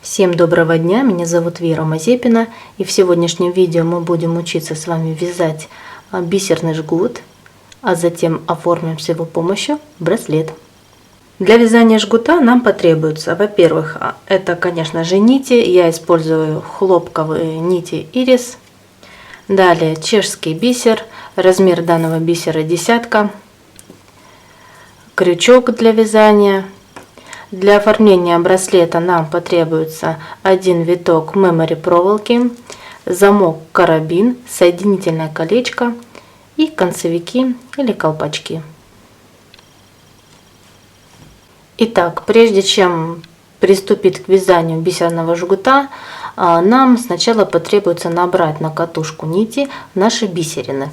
Всем доброго дня, меня зовут Вера Мазепина, и в сегодняшнем видео мы будем учиться с вами вязать бисерный жгут, а затем оформим с его помощью браслет. Для вязания жгута нам потребуется, во-первых, это, конечно же, нити. Я использую хлопковые нити Ирис. Далее чешский бисер, размер данного бисера 10, крючок для вязания. Для оформления браслета нам потребуется один виток мемори проволоки, замок карабин, соединительное колечко и концевики или колпачки. Итак, прежде чем приступить к вязанию бисерного жгута, нам сначала потребуется набрать на катушку нити наши бисерины.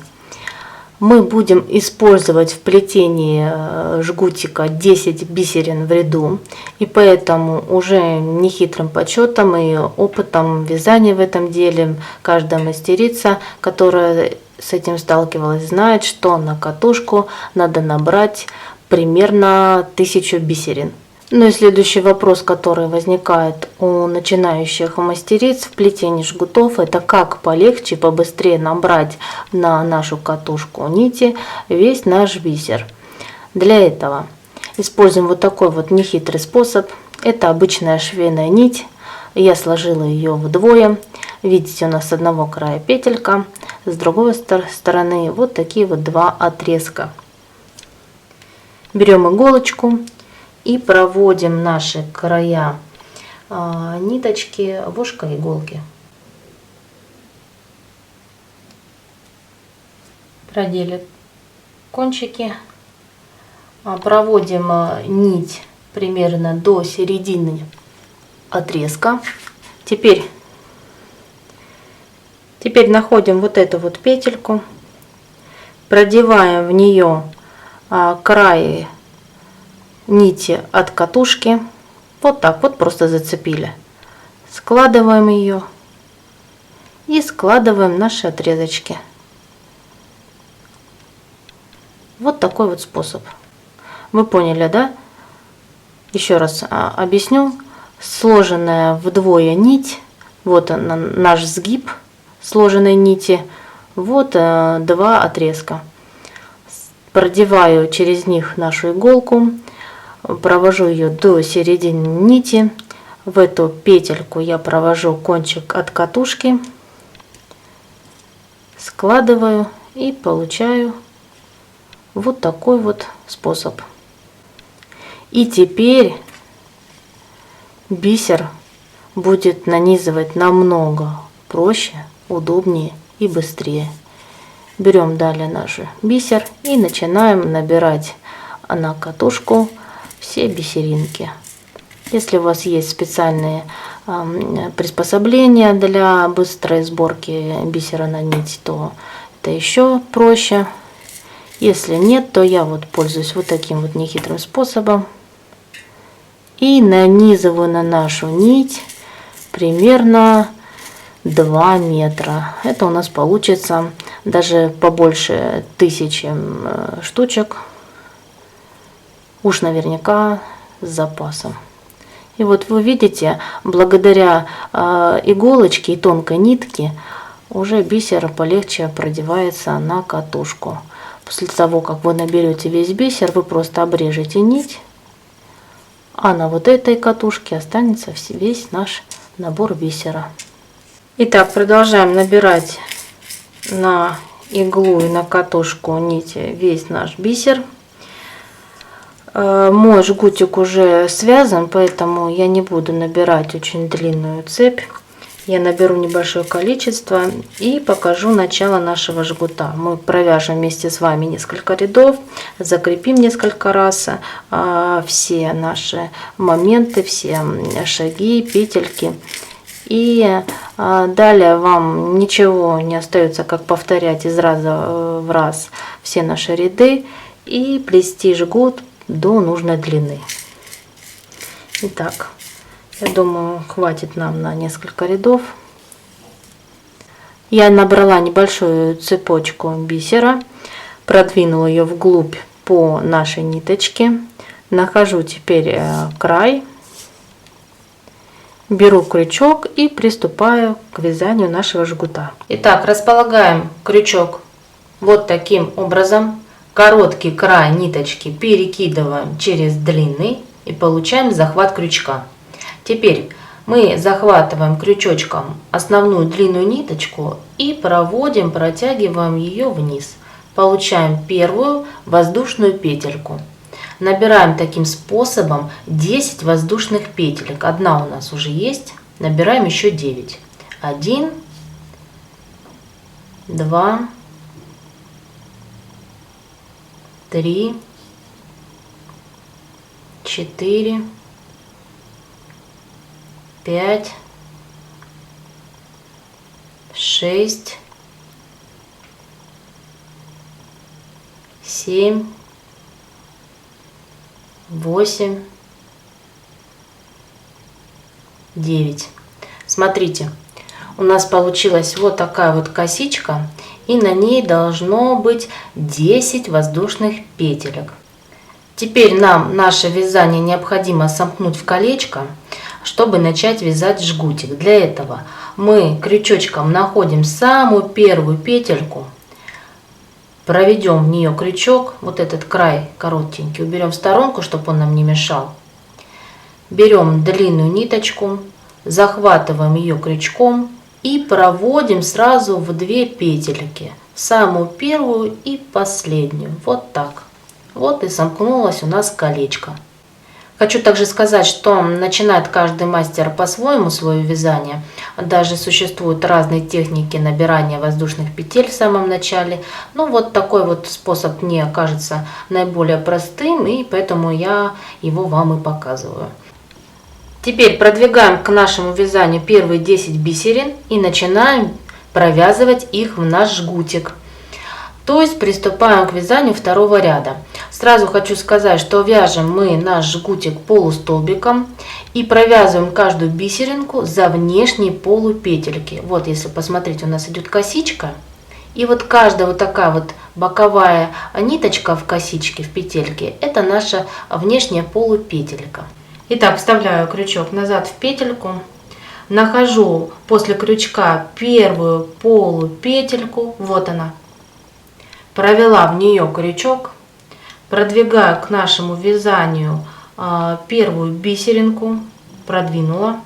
Мы будем использовать в плетении жгутика 10 бисерин в ряду, и поэтому уже нехитрым подсчетом и опытом вязания в этом деле каждая мастерица, которая с этим сталкивалась, знает, что на катушку надо набрать примерно 1000 бисерин. Ну и следующий вопрос, который возникает у начинающих мастериц в плетении жгутов, это как полегче, побыстрее набрать на нашу катушку нити весь наш бисер. Для этого используем вот такой вот нехитрый способ. Это обычная швейная нить. Я сложила ее вдвое. Видите, у нас с одного края петелька, с другой стороны вот такие вот два отрезка. Берем иголочку и проводим наши края ниточки в ушко иголки. Продели кончики, проводим нить примерно до середины отрезка. Теперь находим вот эту вот петельку, продеваем в нее край нити от катушки, вот так вот просто зацепили, складываем ее и складываем наши отрезочки. Вот такой вот способ. Вы поняли, да? Еще раз объясню. Сложенная вдвое нить, вот наш сгиб сложенной нити, вот два отрезка. Продеваю через них нашу иголку, провожу ее до середины нити, в эту петельку я провожу кончик от катушки, складываю и получаю вот такой вот способ. И теперь бисер будет нанизывать намного проще, удобнее и быстрее. Берем далее наш бисер и начинаем набирать на катушку все бисеринки. Если у вас есть специальные приспособления для быстрой сборки бисера на нить, то это еще проще. Если нет, то я вот пользуюсь вот таким вот нехитрым способом и нанизываю на нашу нить примерно 2 метра. Это у нас получится даже побольше 1000 штучек. Уж наверняка с запасом. И вот вы видите, благодаря иголочке и тонкой нитке уже бисер полегче продевается на катушку. После того, как вы наберете весь бисер, вы просто обрежете нить, а на вот этой катушке останется весь наш набор бисера. Итак, продолжаем набирать на иглу и на катушку нити весь наш бисер. Мой жгутик уже связан, поэтому я не буду набирать очень длинную цепь. Я наберу небольшое количество и покажу начало нашего жгута. Мы провяжем вместе с вами несколько рядов, закрепим несколько раз все наши моменты, все шаги, петельки. И далее вам ничего не остается, как повторять из раза в раз все наши ряды и плести жгут до нужной длины. Итак, я думаю, хватит нам на несколько рядов. Я набрала небольшую цепочку бисера, продвинула ее вглубь по нашей ниточке, нахожу теперь край беру крючок и приступаю к вязанию нашего жгута. Итак, располагаем крючок вот таким образом. Короткий край ниточки перекидываем через длинный и получаем захват крючка. Теперь мы захватываем крючочком основную длинную ниточку и проводим, протягиваем ее вниз. Получаем первую воздушную петельку. Набираем таким способом 10 воздушных петелек. Одна у нас уже есть. Набираем еще 9. 1, 2, 3, 4, 5, 6, 7, 8, 9. Смотрите, у нас получилась вот такая вот косичка, и на ней должно быть 10 воздушных петелек. Теперь нам наше вязание необходимо сомкнуть в колечко, чтобы начать вязать жгутик. Для этого мы крючочком находим самую первую петельку, проведем в нее крючок, вот этот край коротенький уберем в сторонку, чтобы он нам не мешал. Берем длинную ниточку, захватываем ее крючком и проводим сразу в 2 петельки, самую первую и последнюю, вот так. Вот и сомкнулось у нас колечко. Хочу также сказать, что начинает каждый мастер по-своему свое вязание. Даже существуют разные техники набирания воздушных петель в самом начале. Ну вот такой вот способ мне кажется наиболее простым, и поэтому я его вам и показываю. Теперь продвигаем к нашему вязанию первые 10 бисерин и начинаем провязывать их в наш жгутик. То есть приступаем к вязанию второго ряда. Сразу хочу сказать, что вяжем мы наш жгутик полустолбиком и провязываем каждую бисеринку за внешние полупетельки. Вот если посмотреть, у нас идет косичка, и вот каждая вот такая вот боковая ниточка в косичке, в петельке, это наша внешняя полупетелька. Итак, вставляю крючок назад в петельку, нахожу после крючка первую полупетельку, вот она. Провела в нее крючок, продвигаю к нашему вязанию первую бисеринку, продвинула.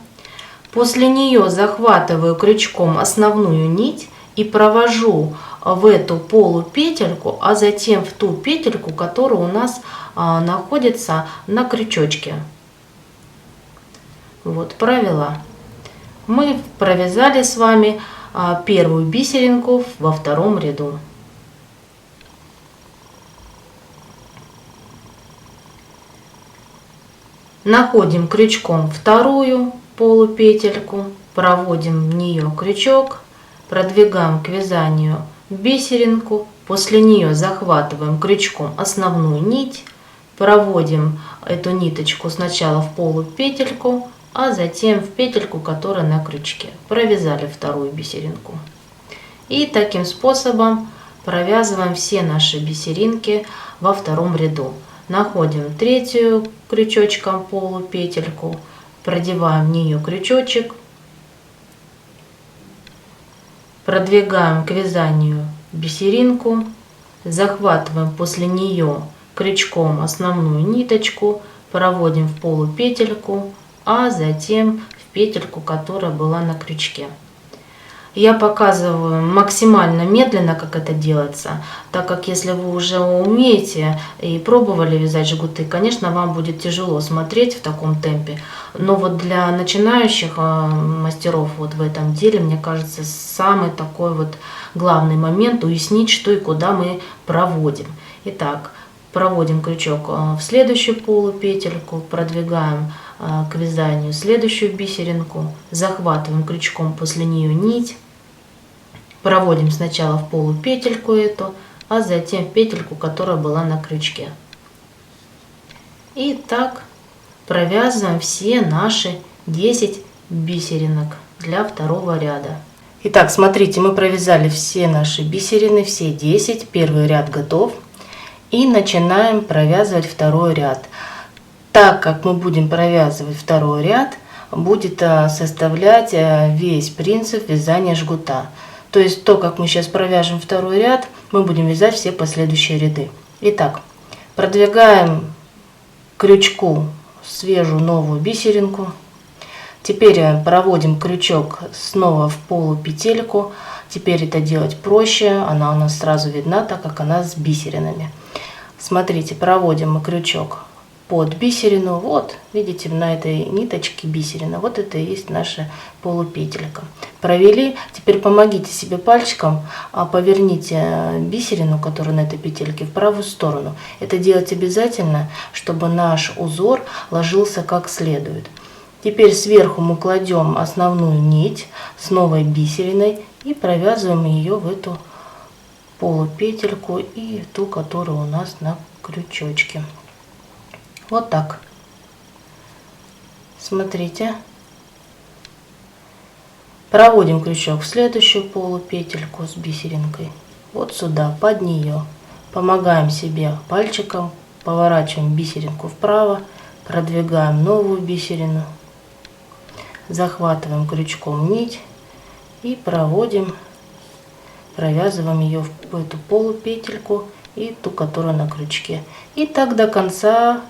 После нее захватываю крючком основную нить и провожу в эту полупетельку, а затем в ту петельку, которая у нас находится на крючочке. Вот, провела. Мы провязали с вами первую бисеринку во втором ряду. Находим крючком вторую полупетельку, проводим в нее крючок, продвигаем к вязанию бисеринку, после нее захватываем крючком основную нить, проводим эту ниточку сначала в полупетельку, а затем в петельку, которая на крючке. Провязали вторую бисеринку. И таким способом провязываем все наши бисеринки во втором ряду. Находим третью крючочком полупетельку, продеваем в нее крючочек, продвигаем к вязанию бисеринку, захватываем после нее крючком основную ниточку, проводим в полупетельку, а затем в петельку, которая была на крючке. Я показываю максимально медленно, как это делается, так как если вы уже умеете и пробовали вязать жгуты, конечно, вам будет тяжело смотреть в таком темпе. Но вот для начинающих мастеров вот в этом деле, мне кажется, самый такой вот главный момент уяснить, что и куда мы проводим. Итак, проводим крючок в следующую полупетельку, продвигаем к вязанию следующую бисеринку, захватываем крючком после нее нить, проводим сначала в полупетельку эту, а затем в петельку, которая была на крючке. И так провязываем все наши 10 бисеринок для второго ряда. Итак, смотрите, мы провязали все наши бисерины, все 10, первый ряд готов. И начинаем провязывать второй ряд. Так как мы будем провязывать второй ряд, будет составлять весь принцип вязания жгута. То есть то, как мы сейчас провяжем второй ряд, мы будем вязать все последующие ряды. Итак, продвигаем к крючку свежую новую бисеринку. Теперь проводим крючок снова в полупетельку. Теперь это делать проще, она у нас сразу видна, так как она с бисеринами. Смотрите, проводим мы крючок под бисерину. Вот, видите, на этой ниточке бисерина. Вот это и есть наша полупетелька. Провели. Теперь помогите себе пальчиком, поверните бисерину, которая на этой петельке, в правую сторону. Это делать обязательно, чтобы наш узор ложился как следует. Теперь сверху мы кладем основную нить с новой бисериной и провязываем ее в эту полупетельку и ту, которая у нас на крючочке. Вот так. Смотрите. Проводим крючок в следующую полупетельку с бисеринкой. Вот сюда, под нее. Помогаем себе пальчиком, поворачиваем бисеринку вправо, продвигаем новую бисерину. Захватываем крючком нить и проводим, провязываем ее в эту полупетельку и ту, которая на крючке. И так до конца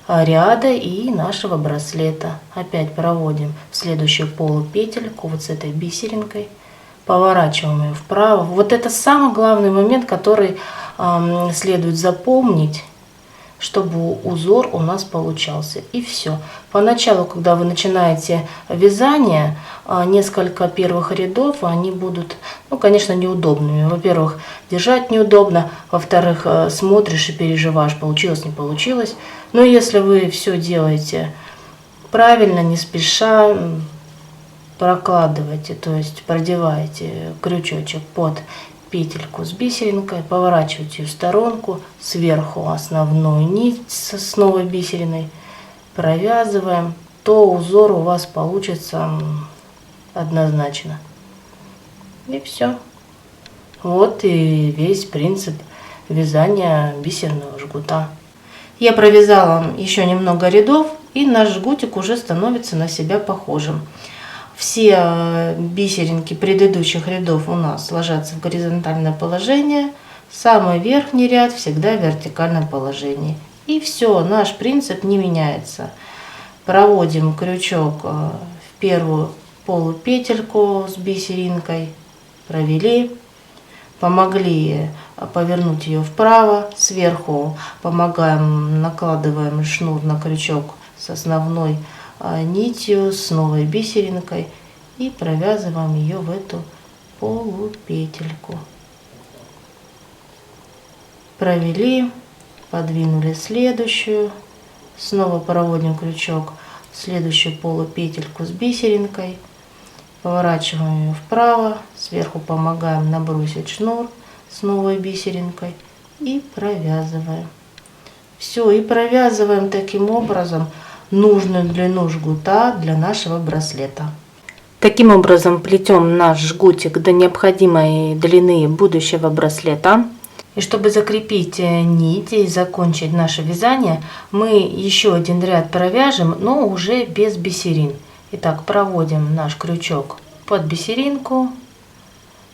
ряда и нашего браслета. Опять проводим в следующую полупетельку вот с этой бисеринкой, поворачиваем ее вправо. Вот это самый главный момент, который следует запомнить, чтобы узор у нас получался. И все. Поначалу, когда вы начинаете вязание, несколько первых рядов, они будут, ну, конечно, неудобными. Во-первых, держать неудобно, во-вторых, смотришь и переживаешь, получилось, не получилось. Но если вы все делаете правильно, не спеша, прокладываете, то есть продеваете крючочек под петельку с бисеринкой, поворачиваете ее в сторонку, сверху основную нить с новой бисериной провязываем, то узор у вас получится однозначно. И все. Вот и весь принцип вязания бисерного жгута. Я провязала еще немного рядов, и наш жгутик уже становится на себя похожим. Все бисеринки предыдущих рядов у нас ложатся в горизонтальное положение. Самый верхний ряд всегда в вертикальном положении. И все, наш принцип не меняется. Проводим крючок в первую полупетельку с бисеринкой. Провели. Помогли повернуть ее вправо. Сверху помогаем, накладываем шнур на крючок с основной нитью, с новой бисеринкой и провязываем ее в эту полупетельку. Провели, подвинули следующую, снова проводим крючок в следующую полупетельку с бисеринкой, поворачиваем ее вправо, сверху помогаем набросить шнур с новой бисеринкой и провязываем. Все, и провязываем таким образом нужную длину жгута для нашего браслета. Таким образом плетем наш жгутик до необходимой длины будущего браслета. И чтобы закрепить нить и закончить наше вязание, мы еще один ряд провяжем, но уже без бисерин. Итак, проводим наш крючок под бисеринку,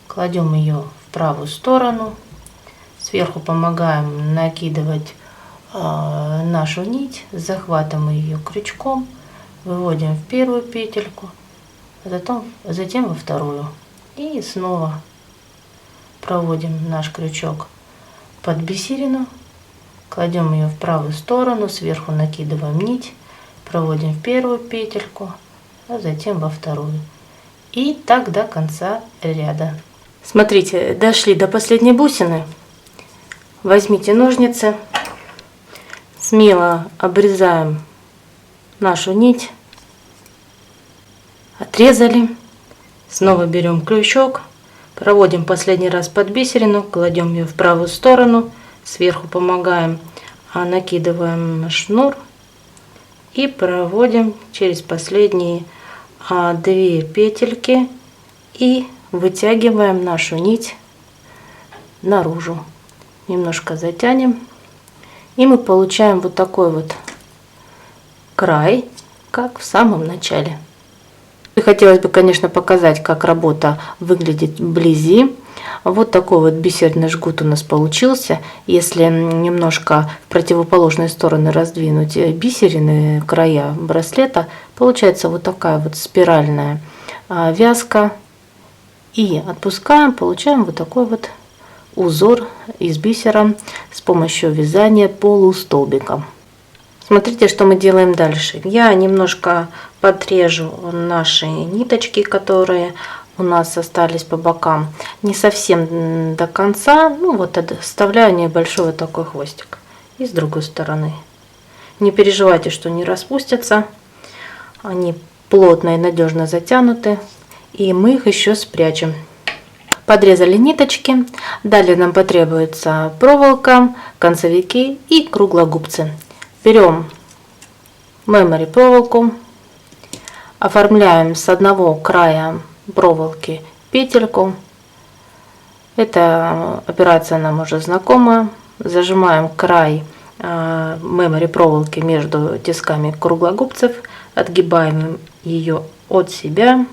кладем ее в правую сторону, сверху помогаем накидывать нашу нить, захватываем ее крючком, выводим в первую петельку, затем во вторую. И снова проводим наш крючок под бисерину, кладем ее в правую сторону, сверху накидываем нить, проводим в первую петельку, а затем во вторую. И так до конца ряда. Смотрите, дошли до последней бусины. Возьмите ножницы. Смело обрезаем нашу нить, отрезали, снова берем крючок, проводим последний раз под бисерину, кладем ее в правую сторону, сверху помогаем, накидываем шнур и проводим через последние 2 петельки и вытягиваем нашу нить наружу. Немножко затянем. И мы получаем вот такой вот край, как в самом начале. И хотелось бы, конечно, показать, как работа выглядит вблизи. Вот такой вот бисерный жгут у нас получился. Если немножко в противоположные стороны раздвинуть бисерины, края браслета, получается вот такая вот спиральная вязка. И отпускаем, получаем вот такой вот узор из бисера с помощью вязания полустолбиком. Смотрите, что мы делаем дальше. Я немножко подрежу наши ниточки, которые у нас остались по бокам. Не совсем до конца, ну вот оставляю небольшой вот такой хвостик. И с другой стороны. Не переживайте, что не распустятся. Они плотно и надежно затянуты. И мы их еще спрячем. Подрезали ниточки. Далее нам потребуется проволока, концевики и круглогубцы. Берем мемори проволоку, оформляем с одного края проволоки петельку. Эта операция нам уже знакома. Зажимаем край мемори проволоки между тисками круглогубцев, отгибаем ее от себя,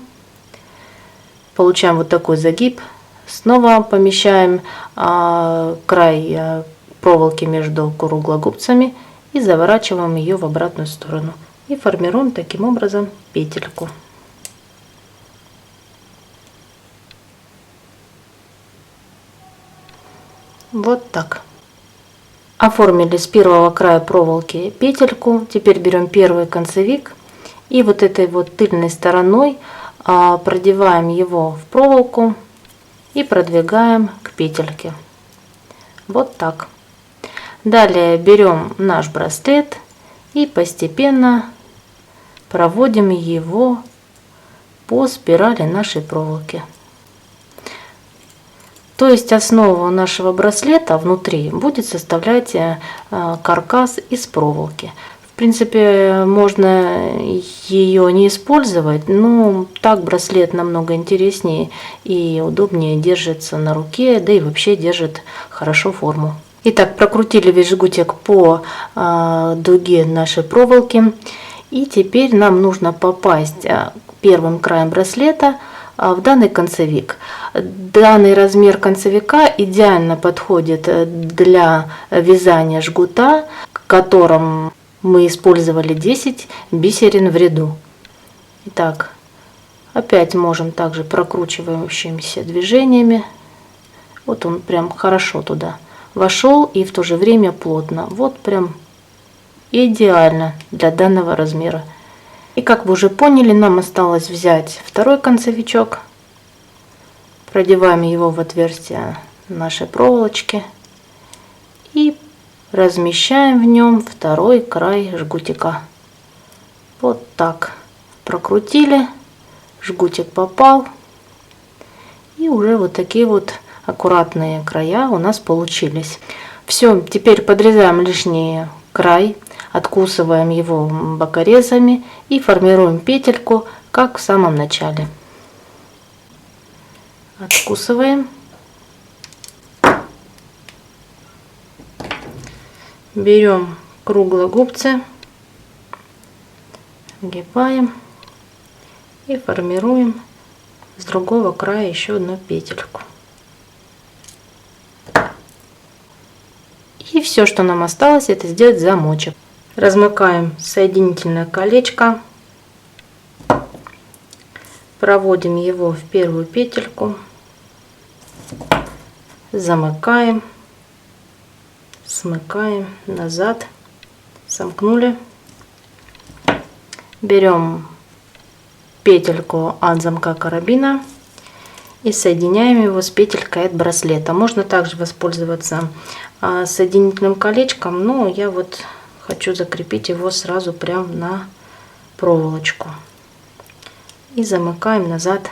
получаем вот такой загиб. Снова помещаем край проволоки между круглогубцами и заворачиваем ее в обратную сторону. И формируем таким образом петельку. Вот так. Оформили с первого края проволоки петельку. Теперь берем первый концевик и вот этой вот тыльной стороной продеваем его в проволоку и продвигаем к петельке. Вот так. Далее берем наш браслет и постепенно проводим его по спирали нашей проволоки. То есть основу нашего браслета внутри будет составлять каркас из проволоки. В принципе, можно ее не использовать, но так браслет намного интереснее и удобнее держится на руке, да и вообще держит хорошо форму. Итак, прокрутили весь жгутик по дуге нашей проволоки. И теперь нам нужно попасть первым краем браслета в данный концевик. Данный размер концевика идеально подходит для вязания жгута, в котором мы использовали 10 бисерин в ряду. Итак, опять можем также прокручивающимися движениями. Вот он прям хорошо туда вошел и в то же время плотно. Вот прям идеально для данного размера. И как вы уже поняли, нам осталось взять второй концевичок, продеваем его в отверстие нашей проволочки и размещаем в нем второй край жгутика. Вот так. Прокрутили, жгутик попал, и уже вот такие вот аккуратные края у нас получились. Все, теперь подрезаем лишний край, откусываем его бокорезами и формируем петельку, как в самом начале. Откусываем. Берем круглогубцы, огибаем и формируем с другого края еще одну петельку. И все, что нам осталось, это сделать замочек. Размыкаем соединительное колечко, проводим его в первую петельку, замыкаем, смыкаем назад, сомкнули, берем петельку от замка карабина и соединяем его с петелькой от браслета. Можно также воспользоваться соединительным колечком, но я вот хочу закрепить его сразу прямо на проволочку. И замыкаем назад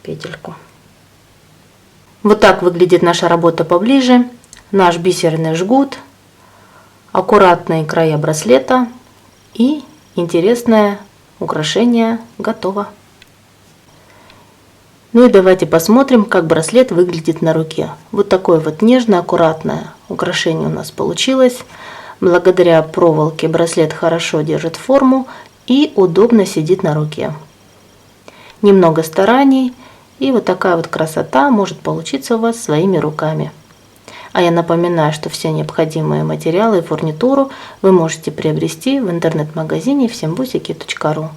петельку. Вот так выглядит наша работа поближе. Наш бисерный жгут, аккуратные края браслета и интересное украшение готово. Ну и давайте посмотрим, как браслет выглядит на руке. Вот такое вот нежное, аккуратное украшение у нас получилось. Благодаря проволоке браслет хорошо держит форму и удобно сидит на руке. Немного стараний, и вот такая вот красота может получиться у вас своими руками. А я напоминаю, что все необходимые материалы и фурнитуру вы можете приобрести в интернет-магазине всембусики.ру.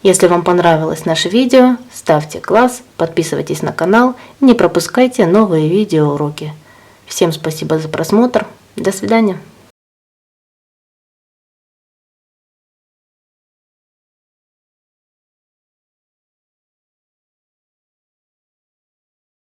Если вам понравилось наше видео, ставьте класс, подписывайтесь на канал, не пропускайте новые видеоуроки. Всем спасибо за просмотр. До свидания.